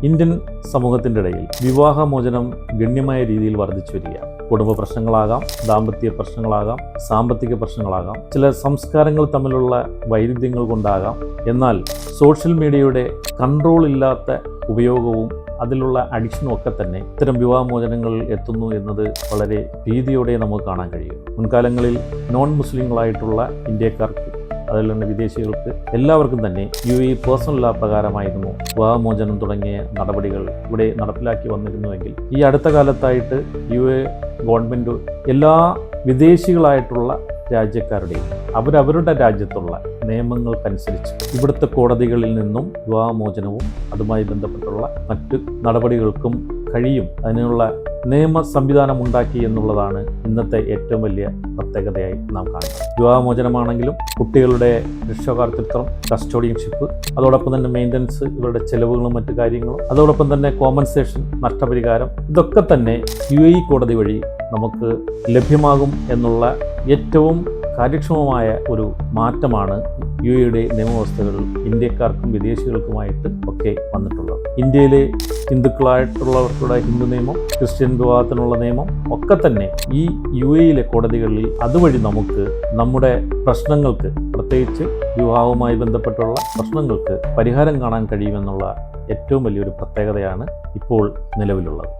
Indian സമൂഹത്തിൻ്റെ ഇടയിൽ വിവാഹമോചനം ഗണ്യമായ രീതിയിൽ വർദ്ധിച്ചു വരികയാണ്. കുടുംബ പ്രശ്നങ്ങളാകാം, ദാമ്പത്യ പ്രശ്നങ്ങളാകാം, സാമ്പത്തിക പ്രശ്നങ്ങളാകാം, ചില സംസ്കാരങ്ങൾ തമ്മിലുള്ള വൈരുദ്ധ്യങ്ങൾ കൊണ്ടാകാം. എന്നാൽ സോഷ്യൽ മീഡിയയുടെ കൺട്രോൾ ഇല്ലാത്ത ഉപയോഗവും അതിലുള്ള അഡിക്ഷനും ഒക്കെ തന്നെ ഇത്തരം വിവാഹമോചനങ്ങളിൽ എത്തുന്നു എന്നത് വളരെ ഭീതിയോടെ നമുക്ക് കാണാൻ കഴിയും. മുൻകാലങ്ങളിൽ നോൺ മുസ്ലിങ്ങളായിട്ടുള്ള ഇന്ത്യക്കാർക്ക്, അതിൽ തന്നെ വിദേശികൾക്ക് എല്ലാവർക്കും തന്നെ UAE പേഴ്സണൽ ലാ പ്രകാരമായിരുന്നു വിവാഹമോചനം തുടങ്ങിയ നടപടികൾ ഇവിടെ നടപ്പിലാക്കി വന്നിരുന്നുവെങ്കിൽ ഈ അടുത്ത കാലത്തായിട്ട് UAE ഗവൺമെൻറ് എല്ലാ വിദേശികളായിട്ടുള്ള രാജ്യക്കാരുടെയും അവരവരുടെ രാജ്യത്തുള്ള നിയമങ്ങൾക്കനുസരിച്ച് ഇവിടുത്തെ കോടതികളിൽ നിന്നും വിവാഹമോചനവും അതുമായി ബന്ധപ്പെട്ടുള്ള മറ്റ് നടപടികൾക്കും കഴിയും. അതിനുള്ള നിയമ സംവിധാനം ഉണ്ടാക്കി എന്നുള്ളതാണ് ഇന്നത്തെ ഏറ്റവും വലിയ പ്രത്യേകതയായി നാം കാണുന്നത്. വിവാഹമോചനമാണെങ്കിലും കുട്ടികളുടെ രക്ഷകർതൃത്വം, കസ്റ്റോഡിയൻഷിപ്പ്, അതോടൊപ്പം തന്നെ മെയിൻ്റനൻസ്, ഇവരുടെ ചെലവുകളും മറ്റു കാര്യങ്ങളും, അതോടൊപ്പം തന്നെ കോമ്പൻസേഷൻ, നഷ്ടപരിഹാരം, ഇതൊക്കെ തന്നെ UAE കോടതി വഴി നമുക്ക് ലഭ്യമാകും എന്നുള്ള ഏറ്റവും കാര്യക്ഷമമായ ഒരു മാറ്റമാണ് UAEയുടെ നിയമവ്യവസ്ഥകൾ ഇന്ത്യക്കാർക്കും വിദേശികൾക്കുമായിട്ട് ഒക്കെ വന്നിട്ടുള്ളത്. ഇന്ത്യയിലെ ഹിന്ദുക്കളായിട്ടുള്ളവർക്കുള്ള ഹിന്ദു നിയമം, ക്രിസ്ത്യൻ വിവാഹത്തിനുള്ള നിയമം ഒക്കെ തന്നെ ഈ UAEയിലെ കോടതികളിൽ അതുവഴി നമുക്ക് നമ്മുടെ പ്രശ്നങ്ങൾക്ക്, പ്രത്യേകിച്ച് വിവാഹവുമായി ബന്ധപ്പെട്ടുള്ള പ്രശ്നങ്ങൾക്ക് പരിഹാരം കാണാൻ കഴിയുമെന്നുള്ള ഏറ്റവും വലിയൊരു പ്രത്യേകതയാണ് ഇപ്പോൾ നിലവിലുള്ളത്.